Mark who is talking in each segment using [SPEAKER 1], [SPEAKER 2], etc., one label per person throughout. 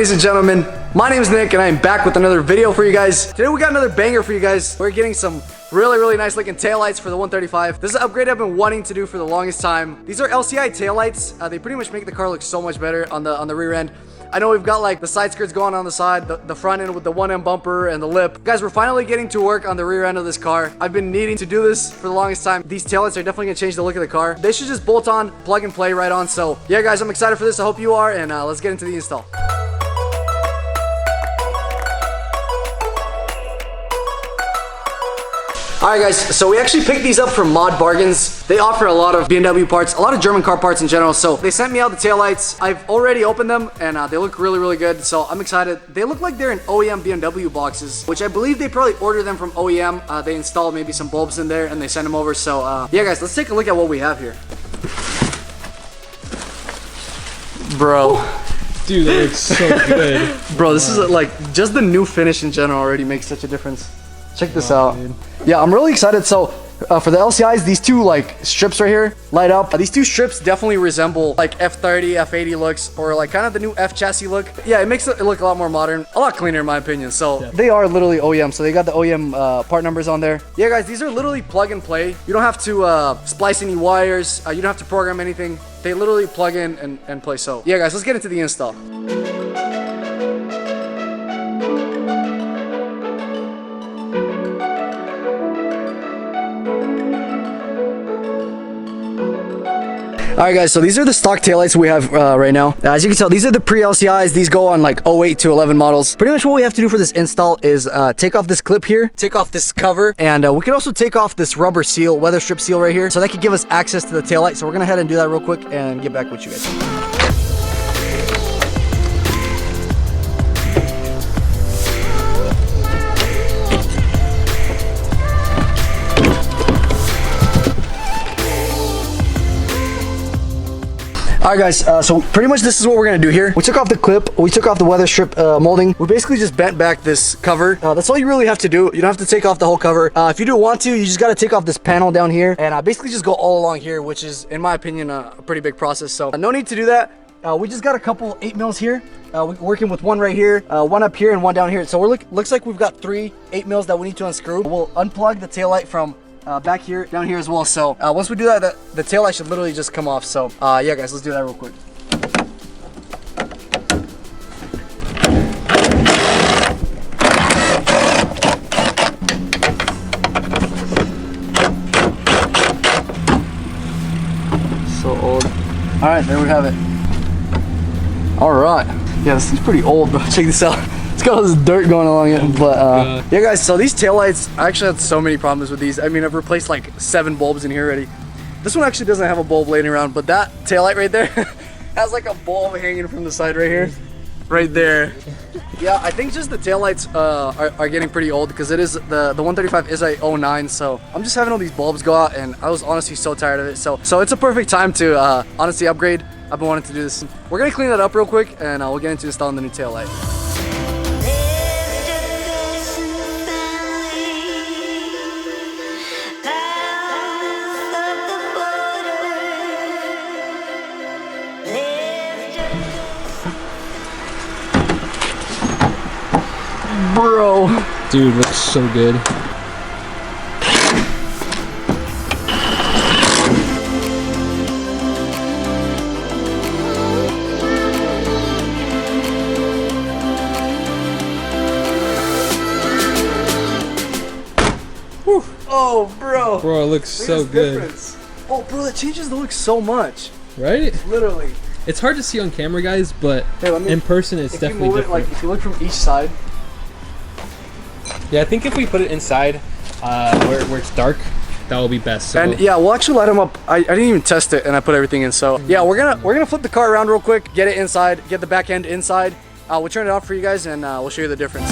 [SPEAKER 1] ladies and gentlemen, my name is Nick and I am back with another video for you guys. Today we got another banger for you guys. We're getting some really nice looking taillights for the 135. This is an upgrade I've been wanting to do for the longest time. These are LCI taillights. They pretty much make the car look so much better on the rear end. I know we've got like the side skirts going on the side, the front end with the 1M bumper and the lip. Guys, we're finally getting to work on the rear end of this car. I've been needing to do this for the longest time. These taillights are definitely gonna change the look of the car. They should just bolt on, plug and play right on. So yeah guys, I'm excited for this. I hope you are, and let's get into the install. Alright guys, so we actually picked these up from ModBargains. They offer a lot of BMW parts, a lot of German car parts in general. So they sent me out the taillights. I've already opened them and they look really good. So I'm excited. They look like they're in OEM BMW boxes, which I believe they probably ordered them from OEM. They installed maybe some bulbs in there and they sent them over. So yeah guys, let's take a look at what we have here. Bro.
[SPEAKER 2] Dude, that looks so good.
[SPEAKER 1] Bro, this is like, just the new finish in general already makes such a difference. Check this out.
[SPEAKER 2] Dude.
[SPEAKER 1] Yeah, I'm really excited. So for the LCIs, these two like strips right here light up. These two strips definitely resemble like F30, F80 looks, or like kind of the new F chassis look. Yeah, it makes it look a lot more modern, a lot cleaner in my opinion. So they are literally OEM. So they got the OEM part numbers on there. Yeah, guys, these are literally plug and play. You don't have to splice any wires. You don't have to program anything. They literally plug in and play. So yeah, guys, let's get into the install. Alright guys, so these are the stock taillights we have right now. As you can tell, these are the pre-LCIs. These go on like 08 to 11 models. Pretty much what we have to do for this install is take off this clip here, take off this cover, and we can also take off this rubber seal, weather strip seal right here. So that could give us access to the taillight. So we're gonna head and do that real quick and get back with you guys. Alright guys, so pretty much this is what we're gonna do here. We took off the clip, we took off the weather strip molding. We basically just bent back this cover. That's all you really have to do. You don't have to take off the whole cover. If you do want to, you just gotta take off this panel down here and basically just go all along here, which is, in my opinion, a pretty big process. So no need to do that. We just got a couple 8mm here. We're working with one right here, one up here, and one down here. So looks like we've got 3 8mm that we need to unscrew. We'll unplug the taillight from back here, down here as well. So once we do that, the taillight should literally just come off. So yeah guys, let's do that real quick. So old. All right, there we have it. All right, yeah, this thing's pretty old, bro. Check this out. It's got all this dirt going along it, but yeah guys, so these taillights, I actually had so many problems with these. I mean, I've replaced like 7 bulbs in here already. This one actually doesn't have a bulb laying around, but that taillight right there has like a bulb hanging from the side right here, right there. Yeah, I think just the taillights are getting pretty old because it is the 135 is a 09, so I'm just having all these bulbs go out and I was honestly so tired of it. So it's a perfect time to honestly upgrade. I've been wanting to do this. We're gonna clean that up real quick and we'll get into installing the new taillight. Bro,
[SPEAKER 2] dude, looks so good.
[SPEAKER 1] Whew. Oh, bro.
[SPEAKER 2] Bro, it looks so good.
[SPEAKER 1] Difference. Oh, bro, that changes the look so much.
[SPEAKER 2] Right?
[SPEAKER 1] Literally.
[SPEAKER 2] It's hard to see on camera, guys, but in person, it's definitely different.
[SPEAKER 1] Like, if you look from each side.
[SPEAKER 2] Yeah, I think if we put it inside where it's dark, that will be best. So.
[SPEAKER 1] And yeah, we'll actually light them up. I didn't even test it, and I put everything in. So yeah, we're gonna flip the car around real quick, get it inside, get the back end inside. We'll turn it off for you guys, and we'll show you the difference.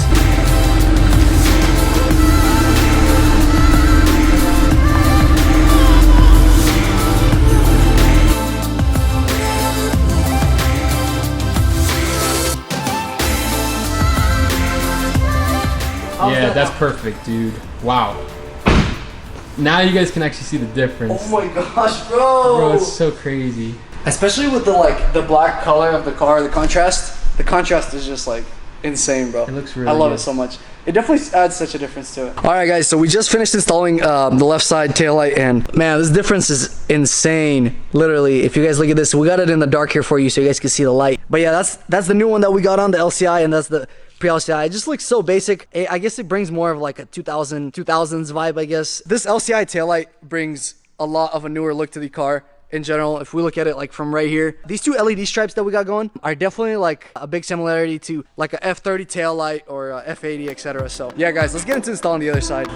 [SPEAKER 2] Yeah, that's perfect, dude. Wow. Now you guys can actually see the difference.
[SPEAKER 1] Oh my gosh, bro!
[SPEAKER 2] Bro, it's so crazy.
[SPEAKER 1] Especially with the black color of the car, the contrast. the contrast is just like insane, bro.
[SPEAKER 2] It looks really
[SPEAKER 1] I love
[SPEAKER 2] good.
[SPEAKER 1] it so much. It definitely adds such a difference to it. All right, guys, so we just finished installing the left side taillight, and man, this difference is insane. Literally, if you guys look at this, we got it in the dark here for you so you guys can see the light. But yeah, that's the new one that we got on the LCI, and that's the pre-LCI. It just looks so basic. I guess it brings more of like a 2000s vibe, I guess. This LCI taillight brings a lot of a newer look to the car. In general, if we look at it like from right here, these two LED stripes that we got going are definitely like a big similarity to like a F30 tail light or a F80, etc. So yeah, guys, let's get into installing the other side.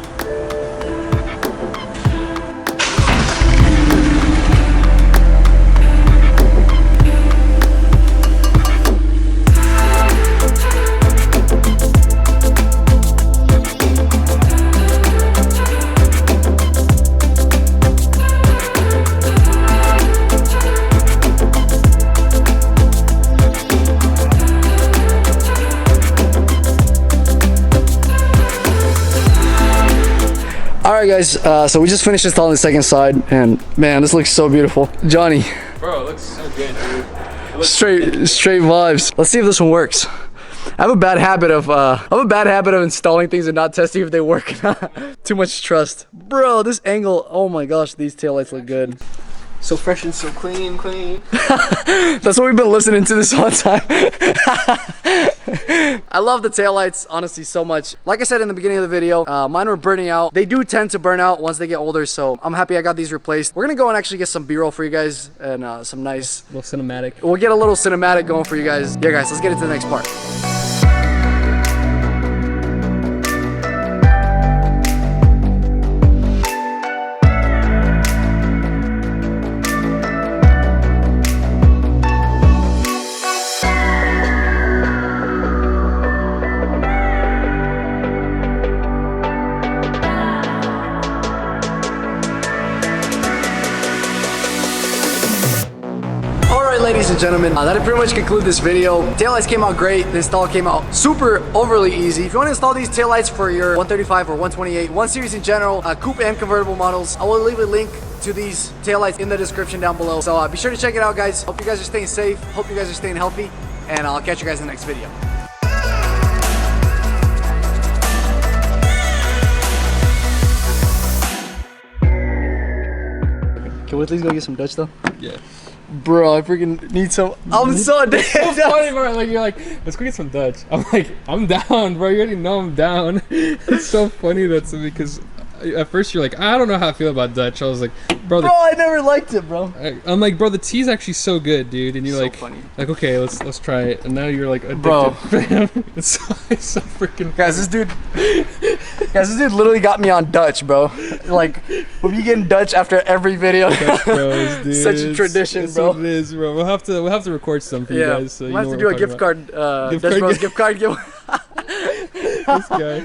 [SPEAKER 1] Alright guys, so we just finished installing the second side, and man, this looks so beautiful. Johnny.
[SPEAKER 2] Bro, it looks so good, dude.
[SPEAKER 1] Straight vibes. Let's see if this one works. I have a bad habit of installing things and not testing if they work. Too much trust. Bro, this angle, oh my gosh, these taillights look good.
[SPEAKER 2] So fresh and so clean.
[SPEAKER 1] That's what we've been listening to this whole time. I love the taillights, honestly, so much. Like I said in the beginning of the video, mine were burning out. They do tend to burn out once they get older, so I'm happy I got these replaced. We're gonna go and actually get some B-roll for you guys and some nice...
[SPEAKER 2] A little cinematic.
[SPEAKER 1] We'll get a little cinematic going for you guys. Yeah, guys, let's get into the next part. Ladies and gentlemen, that'll pretty much conclude this video. Taillights came out great. The install came out super overly easy. If you want to install these taillights for your 135 or 128, 1 Series in general, coupe and convertible models, I will leave a link to these taillights in the description down below. So be sure to check it out, guys. Hope you guys are staying safe. Hope you guys are staying healthy. And I'll catch you guys in the next video. Can we at least go get some Dutch though?
[SPEAKER 2] Yeah.
[SPEAKER 1] Bro, I freaking need some. I'm so addicted.
[SPEAKER 2] It's so funny, bro. Like, you're like, let's go get some Dutch. I'm like, I'm down, bro. You already know I'm down. It's so funny that's because at first you're like, I don't know how I feel about Dutch. I was like, bro,
[SPEAKER 1] I never liked it, bro.
[SPEAKER 2] I'm like, bro, the tea's actually so good, dude. And you're
[SPEAKER 1] so
[SPEAKER 2] like,
[SPEAKER 1] funny.
[SPEAKER 2] Like, okay, let's try it. And now you're like addicted.
[SPEAKER 1] Bro,
[SPEAKER 2] it's so freaking.
[SPEAKER 1] Guys, this dude literally got me on Dutch, bro. Like, we'll be getting Dutch after every video.
[SPEAKER 2] Dutch Bros, dude.
[SPEAKER 1] Such a tradition, bro.
[SPEAKER 2] What it is, bro. We'll have to record some for you guys. So
[SPEAKER 1] we'll have to do a gift card, Dutch Bros gift card giveaway.
[SPEAKER 2] This guy.